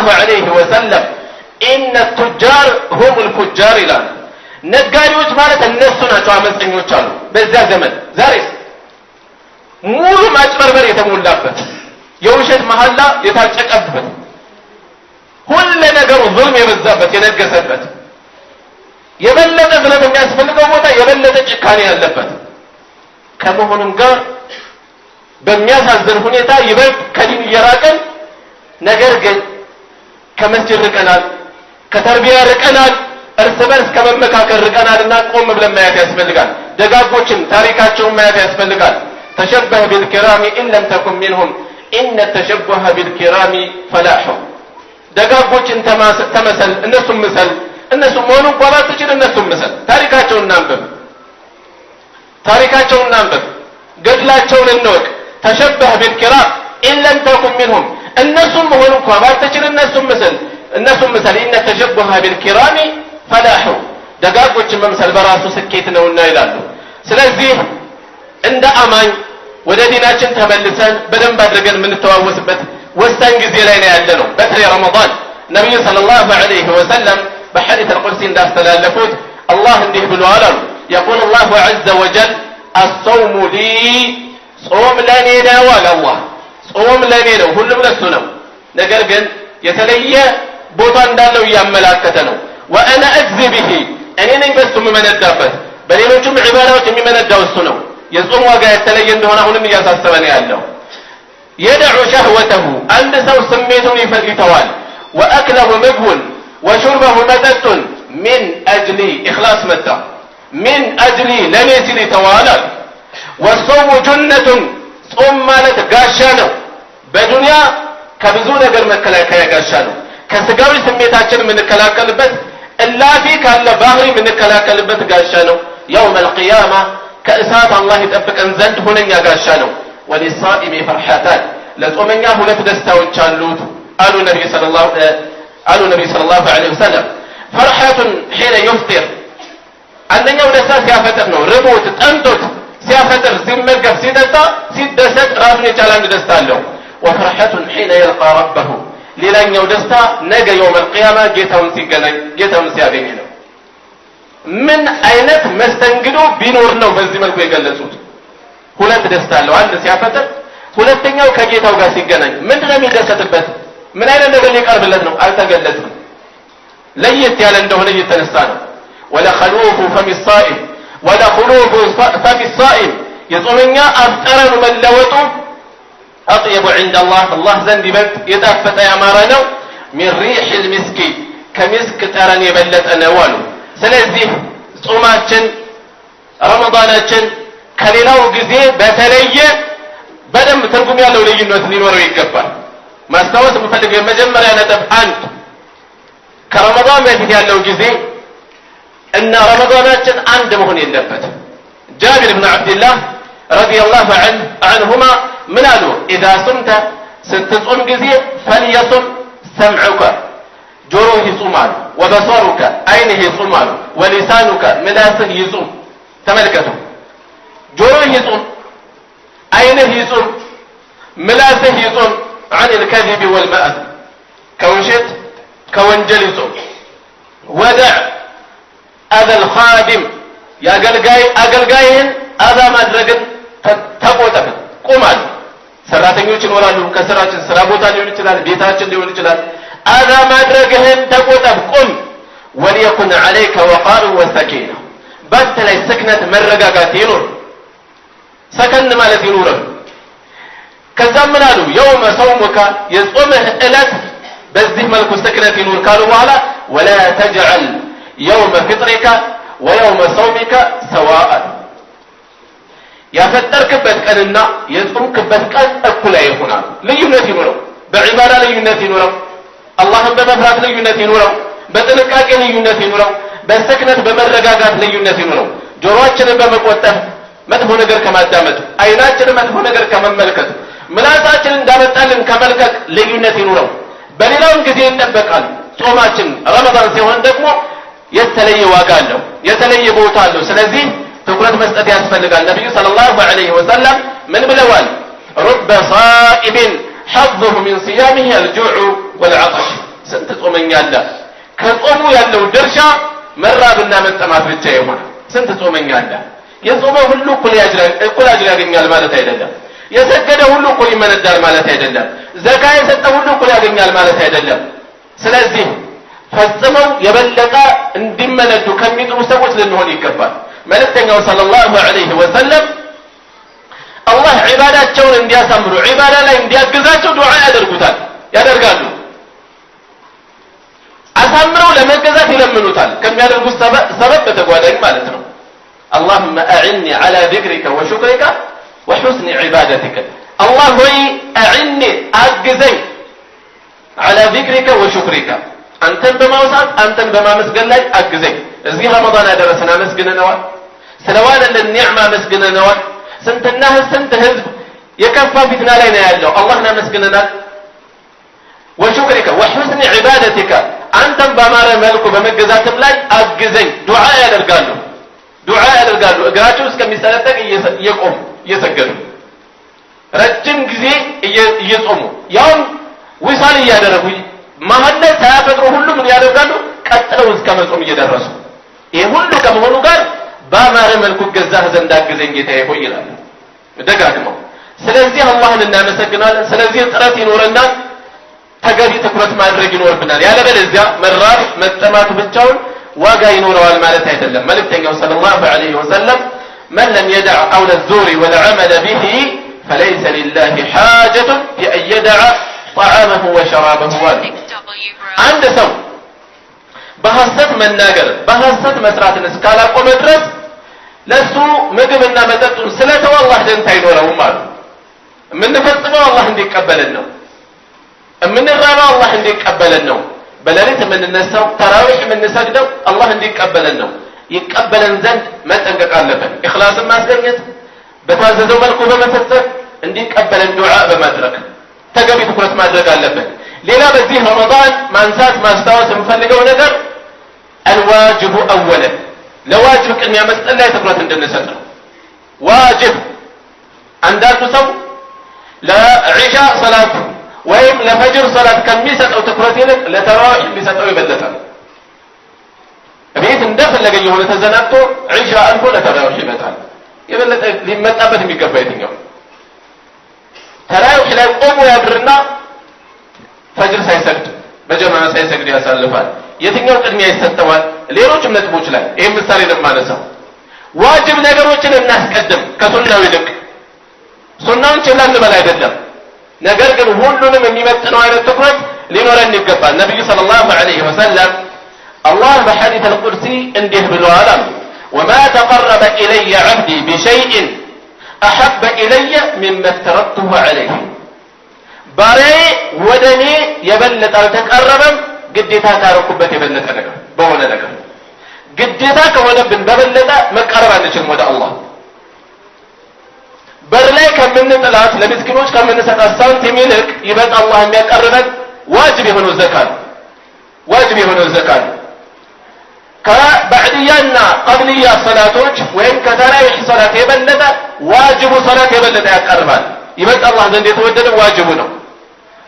الله عليه وسلم إن التجار هم الفجار ይላል ነጋዴዎች ማለት እነሱ ናቸው አመፀኞች አሉ በዛ ዘመን ዛሬስ ሙሉ ማጭበርበር የተሞላበት የውሸት መሐላ የታጨቀበት ሁሉ ነገሩ ዙልም የበዛበት የነገሰበት የበለጠ ዝለም የሚያስፈልገው ቦታ የበለጠ ጭካኔ ያለበት ከመሆኑም ጋር በሚያሳዝን ሁኔታ ይበልጥ ከዲን እየራቀን ነገር ግን ከመስጂድ ርቀናል ከተርቢያ ርቀናል እርስ በርስ ከመመካከር ርቀናልና ቆም ብለን ማየት ያስፈልጋል ደጋጎችን ታሪካቸውን ማየት ያስፈልጋል ተሸበህ بالكرام ان لم تكن منهم ان التشبه بالكرام فلاح ደጋጎችን ተመሰል እነሱም መሰል እነሱም ሆኑ እንኳን ትችል እነሱም መሰል ታሪካቸውን እናንብብ ገድላቸውን እንወቅ ተሸበህ بالكرام ان لم تكن منهم እነሱም ሆኑ እንኳን ትችል እነሱም መሰል ان التشبه بالكرام فلاح ደጋጎችን መምሰል በራሱ ስኬት ነውና ይላሉ ስለዚህ እንደ አማኝ ወደ ዲናችን ተመልሰን በደንብ አድርገን የምንተዋወስበት ወሳኝ ጊዜ ላይ ነው ያለነው በተለይ ረመዳን ነብዩ ሰለላሁ ዐለይሂ ወሰለም በሐዲስ القدس እንዳስተላለፉት አላህ እንዲህ ብሏል አሉ يقول الله عز وجل الصوم لي ጾም ለኔ ነው አለ አላህ ጾም ለኔ ነው ሁሉም ለሱ ነው ነገር ግን የተለየ ቦታ እንዳለው ያመላከተ ነው وانا اجزي به እኔ ነኝ በሱ የምመነዳበት በሌሎችም ዒባዳዎች የሚመነዳው እሱ ነው የጾም ዋጋ የተለየ እንደሆነ አሁንም እያሳሰበን ያለው يدع شهوته አንድ ሰው ስሜቱን ይተዋል واكله ምግቡን وشربه መጠጥ من اجل اخلاص መጣ من اجل ለኔ ሲል ይተዋል والصوم جنة ጾም ማለት ጋሻ ነው በዱንያ ከብዙ ነገር መከላከያ ጋሻ ነው ከስጋዊ ስሜታችን የምንከላከልበት እላፊ ካለ ባህሪ የምንከላከልበት ጋሻ ነው يوم القيامة ከእሳት አላህ ይጠብቀን ዘንድ ሁነኛ ጋሻ ነው وللصائم فرحتان ለጾመኛ ሁለት ደስታዎች አሉት አሉ ነብዩ ሰለላሁ ዐለይሂ ወሰለም فرحة حين يفطر አንደኛው ደስታ ሲያፈጥር ነው ርቦት ጠምቶት ሲያፈጥር ሲመገብ ሲጠጣ ሲደሰት ራሱን የቻለ አንድ ደስታ አለው وفرحة حين يلقى ربه ሌላኛው ደስታ ነገ يوم القيامة ጌታውን ሲገናኝ ጌታውን ሲያገኝ ነው ምን አይነት መስተንግዶ ቢኖር ነው በዚህ መልኩ የገለጹት ሁለት ደስታ አለው አንድ ሲያፈጥር ሁለተኛው ከጌታው ጋር ሲገናኝ ምንድነው የሚደሰትበት ምን አይነት ነገር ሊቀርብለት ነው አልተገለጸም ለየት ያለ እንደሆነ እየተነሳ ነው ولا خلوف فم الصائم ولا خلوف فم الصائم የጾመኛ አፍጠረን መለወጡ اطيب عند الله ዘንድ ይበልጥ የጣፈጠ ያማረ ነው من ريح المسك ከሚስክ ጠረን የበለጠ ነው አሉ ስለዚህ ጾማችን ረመዳናችን ከሌላው ጊዜ በተለየ በደንብ ትርጉም ያለው ልዩነት ሊኖረው ይገባል ማስተዋወስ የምፈልገው የመጀመሪያ ነጥብ አንድ ከረመዳን በፊት ያለው ጊዜ እና ረመዳናችን አንድ መሆን የለበትም ጃቢር ኢብኑ አብዱላህ ረዲየላሁ ዐንሁማ ምን አሉ اذا صمت ስትጾም ጊዜ فليصم سمعك ጆሮህ ይጾማል وبصرك عينه ይጾማል ولسانك ምላስህ ይጾም ተመልከቱ ጆሮህ ይጾም عينه ይጾም ምላስህ ይጾም عن الكذب والمأث ከውሸት ከወንጀል ይጾም ودع هذا الخادم አገልጋይን አዛ ማድረግን ተቆጠብ ቁማል ሰራተኞች ይኖራሉ ከስራችን ስራ ቦታ ሊሆን ይችላል ቤታችን ሊሆን ይችላል አዛ ማድረግህን ተቆጠብ ቁም وليكن عليك وقار وسكينة በተለይ ስክነት መረጋጋት ይኖር ሰከን ማለት ይኖር ከዛም ምን አሉ يوم صومك የጾምህ ዕለት በዚህ መልኩ ስክነት ይኖር ካሉ በኋላ ولا تجعل يوم فطرك ويوم صومك سواء ያፈጠርክበት ቀንና የጾምክበት ቀን እኩል አይሆንም ልዩነት ይኖረው በዒባዳ ልዩነት ይኖረው አላህን በመፍራት ልዩነት ይኖረው በጥንቃቄ ልዩነት ይኖረው በስክነት በመረጋጋት ልዩነት ይኖረው ጆሮአችንን በመቆጠብ መጥፎ ነገር ከማዳመጥ አይናችንን መጥፎ ነገር ከመመልከት ምላሳችንን እንዳመጣልን ከመልከክ ልዩነት ይኖረው በሌላው ጊዜ ይጠበቃል ጾማችን ረመዳን ሲሆን ደግሞ የተለየ ዋጋ አለው የተለየ ቦታ አለው ስለዚህ ትኩረት መስጠት ያስፈልጋል ነብዩ ሰለላሁ ዐለይሂ ወሰለም ምን ብለዋል رب صائم حظه من صيامه الجوع والعطش ስንት ጾመኛ አለ ከጾሙ ያለው ድርሻ መራብና መጠማት ብቻ ይሆን ስንት ጾመኛ አለ የጾመ ሁሉ እኩል አጅር ያገኛል ማለት አይደለም የሰገደ ሁሉ እኩል ይመነዳል ማለት አይደለም ዘካ የሰጠ ሁሉ እኩል ያገኛል ማለት አይደለም ስለዚህ ፈጽመው የበለጠ እንዲመነዱ ከሚጥሩ ሰዎች ልንሆን ይገባል መልእክተኛው ሰለላሁ ዐለይሂ ወሰለም አላህ ዒባዳቸውን እንዲያሳምሩ ዒባዳ ላይ እንዲያግዛቸው ዱዓ ያደርጋሉ አሳምረው ለመገዛት ይለምኑታል ከሚያደርጉት ሰበብ በተጓዳኝ ማለት ነው اللهم أعني على ذكرك وشكرك وحسن عبادتك الله هوي أعني أجزي على ذكرك وشكرك أنتن بموسط أنتن بمسجن لا أجزي زي رمضان درسنا مسجن نوال سنوان للنعمة مسجن نوال سنت النهز سنت هزب يكفى فتنا لنا يالله اللهنا مسجننا وشكرك وحسن عبادتك أنتن بمار ملك بمجزات لا أجزي دعاء يرجعله دعاء يرجعله እግራቸው እስከሚሰለጠቅ እየቆሙ እየሰገዱ ረጅም ጊዜ እየጾሙ ያው ወሳል እያደረጉ መሐል ላይ ሳያፈጥሩ ሁሉም ያደርጋሉ ቀጥለው እስከ መጾም እየደረሱ ይሄ ሁሉ ከመሆኑ ጋር በአማረ መልኩ ገዛህ ዘንድ አግዘኝ ጌታዬ ሆይ ይላሉ ደጋግመው ስለዚህ አላህን እናመሰግናለን ስለዚህ ጥረት ይኖርና ተገቢ ትኩረት ማድረግ ይኖርብናል ያለበለዚያ መራብ መጠማት ብቻውን ዋጋ ይኖረዋል ማለት አይደለም መልእክተኛው ሰለላሁ ዐለይሂ ወሰለም من لم يدع قول الزور والعمل به فليس لله حاجة في أن يدع طعامه وشرابه عند سو بحثت من ناقر بحثت مسرات نسكالا ومدرس لسو مقبلنا مدرسون سلة والله جنتين ولهم مالو من نفسه الله عندك قبلنا من الرابع الله عندك قبلنا بلاليت من النسو تراويح من نسجده الله عندك قبلنا يقبلن زند ما تنقق علبن إخلاص ما سجنت بتازدو ملكو بمفسر عندك قبلن دعاء بمدرك تقبي تكرت مدرك علبن ليلا بزيه رمضان ما انسات ما استوى سنفلقه ونقر الواجب أولا لواجبك أن يمسأل لا تكرت عندنا سنة واجب عندك سو لا عشاء صلاة وهم لفجر صلاة كميسة أو تكرتينك لتراوح ميسة أو يبدتها بيت ندخل لك يهون تزنبتو عشاء ألفو لتراوح يبدتها يبدت لمتأبت ميكفايتين يوم تراوح لا يقوم ويبرنا فجر سيسجد بجماعة سيسجد يا سالفان የትኛው ቅድሚያ ይሰጠዋል ሌሎችም ነጥቦች ላይ ይሄ ምሳሌ ለማነሳው ዋጅብ ነገሮችን እናስቀድም ከሱናው ይልቅ ሱናውን ችለን በላይ አይደለም ነገር ግን ሁሉንም የሚመጥነው አይነት ትኩረት ሊኖረን ይገባል ነብዩ ሰለላሁ ዐለይሂ ወሰለም አላህ በሐዲስ አልቁርሲ እንዲህ ብለዋል وما تقرب الي عبدي بشيء احب الي مما افترضته عليه ባሪያዬ ወደኔ የበለጠ አልተቀረበም ግዴታ ታረኩበት የበለጠ ነገር በሆነ ነገር ግዴታ ከሆነብን በበለጠ መቀረብ አንችልም ወደ አላህ በር ላይ ከምንጥላት ለምስኪኖች ከምንሰጣት ሳንቲም ይልቅ ይበልጥ አላህ የሚያቀርበን ዋጅብ የሆነው ዘካት ከባዕድያና ቀብልያ ሰላቶች ወይም ከተራዊህ ሰላት የበለጠ ዋጅቡ ሰላት የበለጠ ያቀርባል ይበልጥ አላህ ዘንድ የተወደደ ዋጅቡ ነው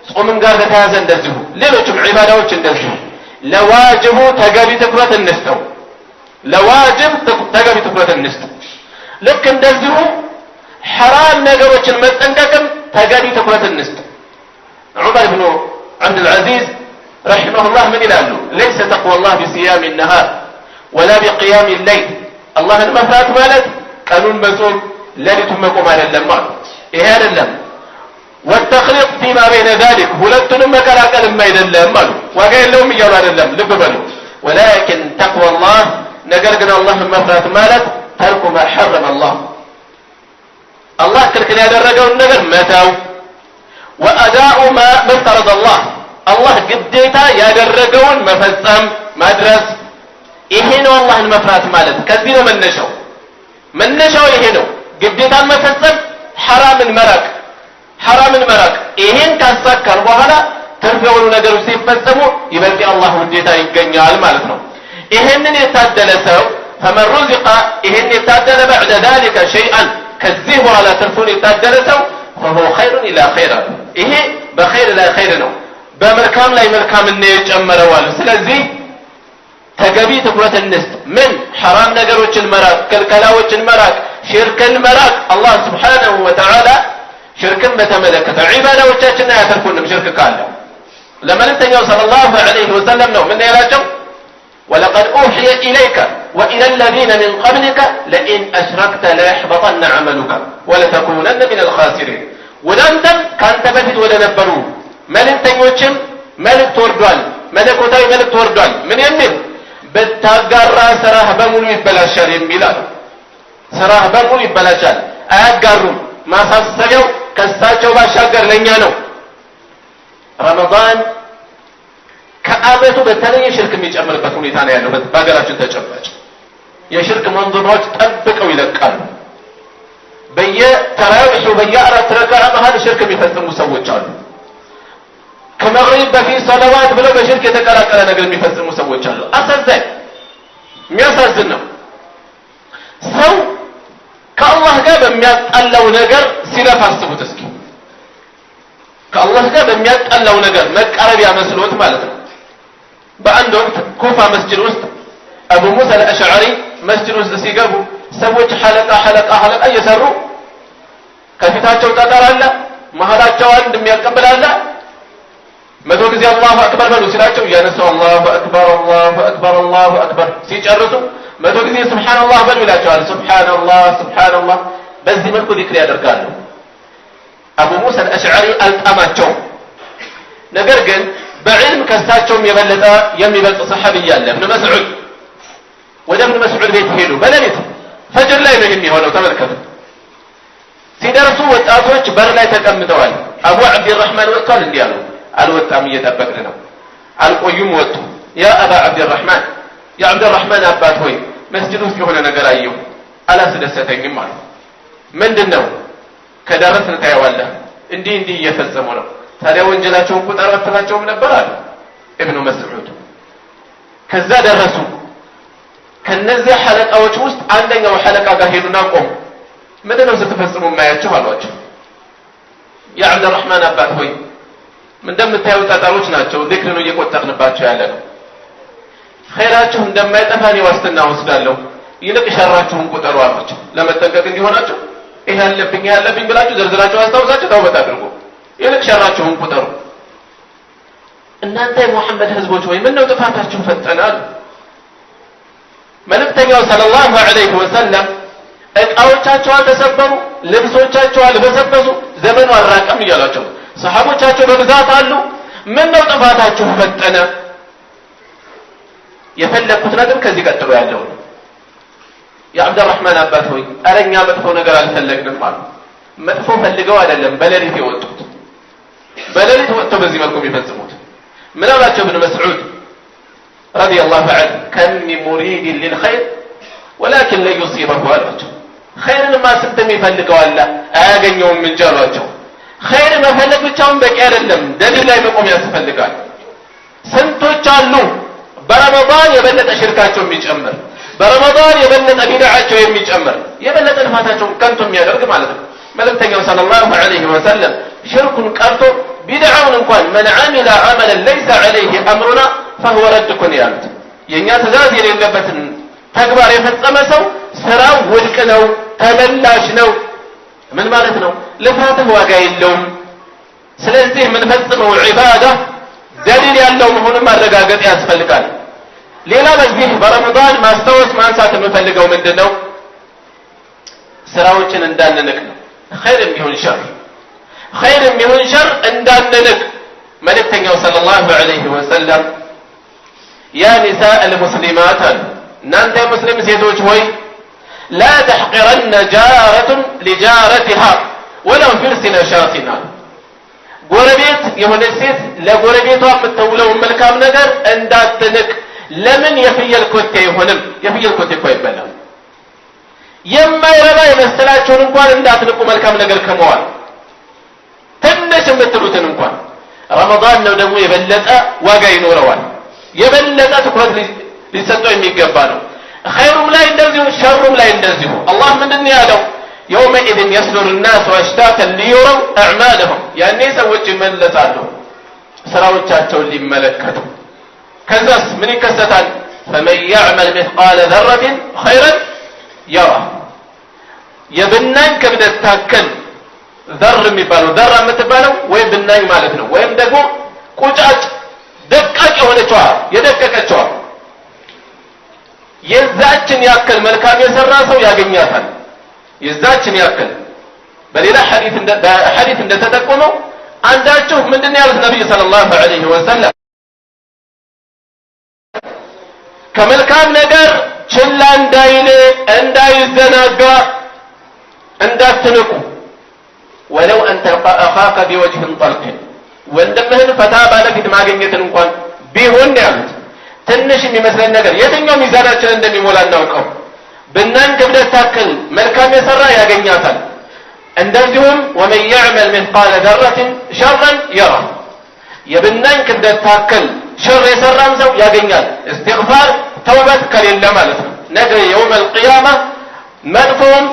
ጾምን ጋር በተያያዘ እንደዚሁ ሌሎችም ዒባዳዎች እንደዚሁ ለዋጅቡ ተገቢ ትኩረት እንስጠው ልክ እንደዚሁ ሐራም ነገሮችን መጠንቀቅም ተገቢ ትኩረት እንስጥ ዑመር ብኑ عبد العزيز رحمه الله من ይላሉ ليس تقوى الله بصيام النهار ولا بقيام الليل الله المفرات ማለት ቀኑን መጾም ሌሊቱን መቆም አይደለም ማለት ይሄ አይደለም والتخليط فيما بين ذلك ሁለቱንም መቀላቀል የማይደለም ማለት ዋጋ የለውም ይያሉ አይደለም ልብ በሉ ولكن تقوى الله ነገር ግን አላህ መፍራት ማለት ተርኩ ما حرم الله الله ክልክል ያደረገውን ነገር መተው واداء ما افترض الله الله ግዴታ ያደረገውን መፈጸም ማድረስ ይሄ ነው አላህን መፍራት ማለት ከዚህ ነው መነሻው ይሄ ነው ግዴታን መፈጸም ሐራምን መራቅ ይሄን ካሳካን በኋላ ትርፍ የሆኑ ነገሮች ሲፈጸሙ ይበልጥ አላህ ውዴታ ይገኛል ማለት ነው ይሄንን የታደለ ሰው فمن رزق ይሄን የታደለ بعد ذلك شيئا ከዚህ በኋላ ትርፉን የታደለ ሰው فهو خير الى خير ይሄ በخير ላይ خير ነው በመልካም ላይ መልካም ነው የጨመረዋል ስለዚህ ተገቢ ትኩረት እንስጥ ምን حرام ነገሮችን መራቅ ከልከላዎችን መራቅ ሽርክን መራቅ አላህ Subhanahu Wa Ta'ala ሽርክን በተመለከተ ዒባዳዎቻችንን አያተርፉንም ሽርክ ካለ ለመልእክተኛው ሰለላሁ ዐለይሂ ወሰለም ነው ምን ያላቸው ولقد أوحي إليك وإلى الذين من قبلك لئن أشركت ليحبطن عملك ولتكونن من الخاسرين ወዳንተም ካንተ በፊት ወደ ነበሩ መልእክተኞችም መልእክት ወርዷል መለኮታዊ መልእክት ወርዷል ምን የሚል በታጋራ ስራህ በሙሉ ይበላሻል የሚላል ስራህ በሙሉ ይበላሻል አያጋሩም ማሳሰቢያው ከሳቸው ባሻገር ለኛ ነው ረመዳን ከአመቱ በተለየ ሽርክ የሚጨምርበት ሁኔታ ነው ያለው በሀገራችን ተጨባጭ የሽርክ መንዙማዎች ጠብቀው ይለቃሉ በየተራዊሑ በየአራት ረካዓ መሃል ሽርክ የሚፈጽሙ ሰዎች አሉ ከመግሪብ በፊት ሰለዋት ብለው በሽርክ የተቀላቀለ ነገር የሚፈጽሙ ሰዎች አሉ አሳዛኝ የሚያሳዝን ነው ሰው ከአላህ ጋር በሚያጣላው ነገር ሲለፍ አስቡት እስኪ ከአላህ ጋር በሚያጣላው ነገር መቃረቢያ መስሎት ማለት ነው በአንድ ወቅት ኩፋ መስጂድ ውስጥ አቡ ሙሳ አልአሽዓሪ መስጂድ ውስጥ ሲገቡ ሰዎች ሐለቃ እየሰሩ ከፊታቸው ጠጠር አለ መሃላቸው አንድ የሚያቀብል አለ መቶ ጊዜ አላሁ አክበር በሉ ሲላቸው እያነሳው አላሁ አክበር አላሁ አክበር አላሁ አክበር ሲጨርሱ መቶ ጊዜ ሱብሃንአላህ በሉ ይላቸዋል ሱብሃንአላህ በዚህ መልኩ ዚክር ያደርጋሉ አቡ ሙሳ አልአሽዓሪ አልጣማቸው ነገር ግን በዕልም ከሳቸውም የበለጠ የሚበልጥ ሰሐቢይ አለ ኢብኑ መስዑድ ወደ ኢብኑ መስዑድ ቤት ሄዱ በሌሊት ፈጅር ላይ ነው የሚሆነው ተመልከቱ ሲደርሱ ወጣቶች በር ላይ ተቀምጠዋል አቡ አብዱራህማን ወጥቷል እንዲያሉ አልወጣም እየጠበቅን ነው አልቆዩም ወጡ ያ አባ አብዱራህማን ያ አብዱራህማን አባት ሆይ መስጂድ ውስጥ የሆነ ነገር አየሁ አላስደሰተኝም አሉ ምንድነው ከደረስን ታየዋለህ እንዲህ እየፈጸሙ ነው ታዲያ ወንጀላቸውን ቁጥር አትላቸውም ነበር አለ ኢብኑ መስዑድ ከዛ ደረሱ ከነዚህ ሐለቃዎች ውስጥ አንደኛው ሐለቃ ጋር ሄዱና ቆሙ ምንድነው ስትፈጽሙ ማያችሁ አሏቸው ያ አብዱራህማን አባት ሆይ እንደምታዩ ጠጠሮች ናቸው ዚክር ነው እየቆጠርንባቸው ያለ ነው ኸይራችሁ እንደማይጠፋ ነው ዋስትና ወስዳለሁ ይልቅ ሸራችሁን ቁጠሩ አሏቸው ለመጠንቀቅ እንዲሆናችሁ ይሄ ያለብኝ ብላችሁ ዘርዝራችሁ አስታውሳችሁ ተውበት አድርጉ ይልቅ ሸራችሁን ቁጠሩ እናንተ የሙሐመድ ህዝቦች ወይ ምን ነው ጥፋታችሁ ፈጠናል መልእክተኛው ሰለላሁ ዐለይሂ ወሰለም እቃዎቻቸው ተሰበሩ ልብሶቻቸው አልበሰበሱ ዘመኑ አራቀም እያላቸው ሰሃቦቻቸው በብዛት አሉ ምን ነው ጥፋታችሁ ፈጠነ የፈለኩት ነገር ከዚህ ቀጥሎ ያለው የአብዱራህማን አባት ሆይ አረኛ መጥፎ ነገር አልፈለግንም አሉ መጥፎ ፈልገው አይደለም በሌሊት የወጡት በሌሊት ወጥተው በዚህ መልኩ የሚፈጽሙት ምን አላቸው ኢብኑ መስዑድ رضي الله عنه كم من مريد للخير ولكن لا يصيبه አላቸው خيርን ማስንተም ይፈልገው አለ አያገኘውም እንጀራቸው خيር መፈለግ ብቻውን በቂ አይደለም ደሊል ላይ መቆም ያስፈልጋል ስንቶች አሉ በረመዳን የበለጠ ሽርካቸው የሚጨምር በረመዳን የበለጠ ቢድዓቸው የሚጨምር የበለጠ ልፋታቸው ከንቱ የሚያደርግ ማለት ነው መልእክተኛው ሰለላሁ ዐለይሂ ወሰለም ሽርኩን ቀርቶ ቢድዓውን እንኳን من عمل عملا ليس عليه امرنا فهو رد ያሉት የኛ ትእዛዝ የሌለበትን ተግባር የፈጸመ ሰው ስራው ውድቅ ነው ተመላሽ ነው ምን ማለት ነው ልፋትህ ዋጋ የለውም ስለዚህ ምን ፈጽመው ዒባዳ ደሊል ያለው መሆኑን ማረጋገጥ ያስፈልጋል ሌላ በዚህ በረመዳን ማስተዋወስ ማንሳት የምፈልገው ምንድነው ስራዎችን እንዳንንቅ ነው ኸይርም ይሁን ሸር እንዳንንቅ መልእክተኛው ሰለላሁ ዐለይሂ ወሰለም ያ ኒሳء المسلمات እናንተ ሙስሊም ሴቶች ሆይ لا تحقرن جارة لجارتها ولو فرس نشاطنا ጎረቤት የሆነ ሴት ለጎረቤቷ የምትውለው መልካም ነገር እንዳትንቅ ለምን የፍየል ኮቴ ይሆንም የፍየል ኮቴ እኮ ይበላል የማይረባ የመሰላችሁን እንኳን እንዳትንቁ መልካም ነገር ከመዋል ትንሽ የምትሉትን እንኳን ረመዳን ነው ደግሞ የበለጠ ዋጋ ይኖረዋል የበለጠ ትኩረት ሊሰጠው የሚገባ ነው ኸይሩም ላይ እንደዚሁ ሸሩም ላይ እንደዚሁ አላህ ምንድነው ያለው يومئذ يصدر الناس اشتاتا ليروا اعمالهم يعني ሰዎች ይመለሳሉ ስራዎቻቸውን ሊመለከቱ ከዛስ ምን ይከሰታል فمن يعمل مثقال ذرة خيرا يره የብናኝ ክብደት ታከል ذر የሚባለው ذره የምትባለው ወይ ብናኝ ማለት ነው ወይም ደግሞ ቁጫጭ ደቃቅ የሆነችዋ የደቀቀችዋ የዛችን ያክል መልካም የሰራ ሰው ያገኛታል የዛችን ያክል በሌላ ሐዲስ እንደተጠቆመው አንዳችሁ ምንድነው ያሉት ነብዩ ሰለላሁ ዐለይሂ ወሰለም ከመልካም ነገር ችላ እንዳይል እንዳይዘናጋ እንዳትንቁ ወለው አንተ አኻከ بوجه طلق ወንድምህን ፈታ ባለፊት ማግኘትን እንኳን ቢሆን ያሉት ትንሽ የሚመስለን ነገር የትኛው ሚዛናችን እንደሚሞላ እናውቀው ብናኝ ክብደት ታክል መልካም የሰራ ያገኛታል እንደዚሁም ومن يعمل مثقال ذرة شرا يره የብናኝ ክብደት ታክል ሸር የሰራም ሰው ያገኛል استغفار ተውበት ከሌለ ማለት ነው ነገ يوم القيامة መጥፎም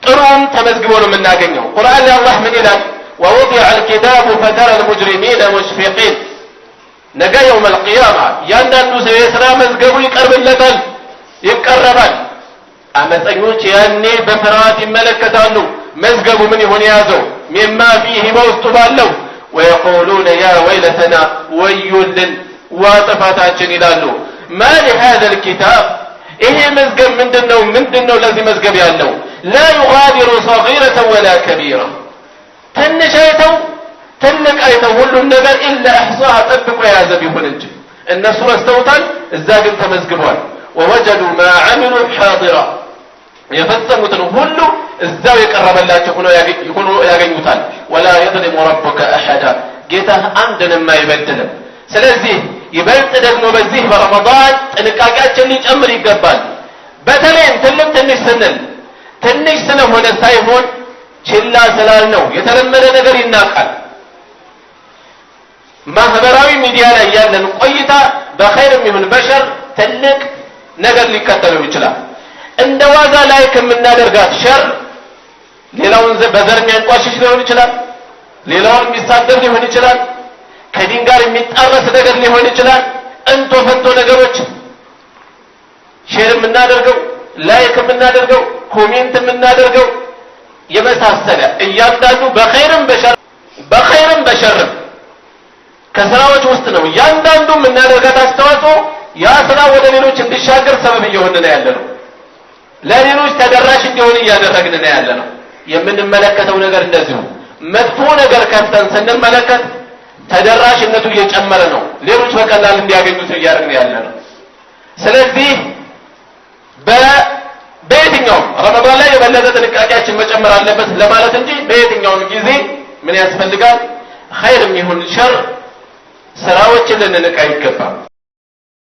ጥሩም ተመዝግቦ ነው የምናገኘው ቁርአን ላይ አላህ ምን ይላል ووضع الكتاب فترى المجرمين مشفقين ነገ يوم القيامة ያንዳንዱ ሰው የሥራ መዝገቡ ይቀርብለታል ይቀርባል አመፀኞች ያኔ በፍርሃት ይመለከታሉ መዝገቡ ምን ይሆን ያዘው مما فيه በውስጡ ባለው ويقولون يا ويلتنا ويلن وطفاتاችን ይላሉ ما لهذا الكتاب ይሄ መዝገብ ምንድነው ለዚህ መዝገብ ያለው لا يغادر صغيرة ولا كبيرة ትንሽ አይተው ትልቅ አይተው ሁሉን ነገር إلا احصاها ጠብቆ የያዘ ቢሆን እንጂ እነሱ ረስተውታል እዛ ግን ተመዝግቧል ووجدوا ما عملوا حاضرا የፈጸሙትን ሁሉ እዛው የቀረበላቸው ሆኖ ያገኙታል ولا يظلم ربك احدا ጌታህ አንድንም አይበድልም ስለዚህ ይበልጥ ደግሞ በዚህ በረመዳን ጥንቃቄያችን ሊጨምር ይገባል በተለይም ትንሽ ስንል ትንሽ ስለሆነ ሳይሆን ችላ ስላልነው የተለመደ ነገር ይናቃል ማህበራዊ ሚዲያ ላይ ያለን ቆይታ በኸይርም ይሁን በሸር ትልቅ ነገር ሊከተለው ይችላል እንደ ዋዛ ላይ ከምናደርጋት ሸር ሌላውን በዘር የሚያንቋሽሽ ሊሆን ይችላል ሌላውን የሚሳደብ ሊሆን ይችላል ከዲን ጋር የሚጣረስ ነገር ሊሆን ይችላል እንቶ ፈንቶ ነገሮች ሼር የምናደርገው ላይክ የምናደርገው ኮሜንት የምናደርገው የመሳሰለ እያንዳንዱ በኸይርም በሸርም ከስራዎች ውስጥ ነው እያንዳንዱ የምናደርጋት አስተዋጽኦ ያ ስራ ወደ ሌሎች እንዲሻገር ሰበብ እየሆነ ነው ያለነው ለሌሎች ተደራሽ እንዲሆን እያደረግን ነው ያለነው የምንመለከተው ነገር እንደዚሁ መጥፎ ነገር ከፍተን ስንመለከት ተደራሽነቱ እየጨመረ ነው ሌሎች በቀላል እንዲያገኙት እያደረግን ያለነው ስለዚህ በየትኛውም ረመዳን ላይ የበለጠ ጥንቃቄያችን መጨመር አለበት ለማለት እንጂ በየትኛውም ጊዜ ምን ያስፈልጋል ኸይርም ይሁን ሸር ስራዎችን ልንንቅ አይገባም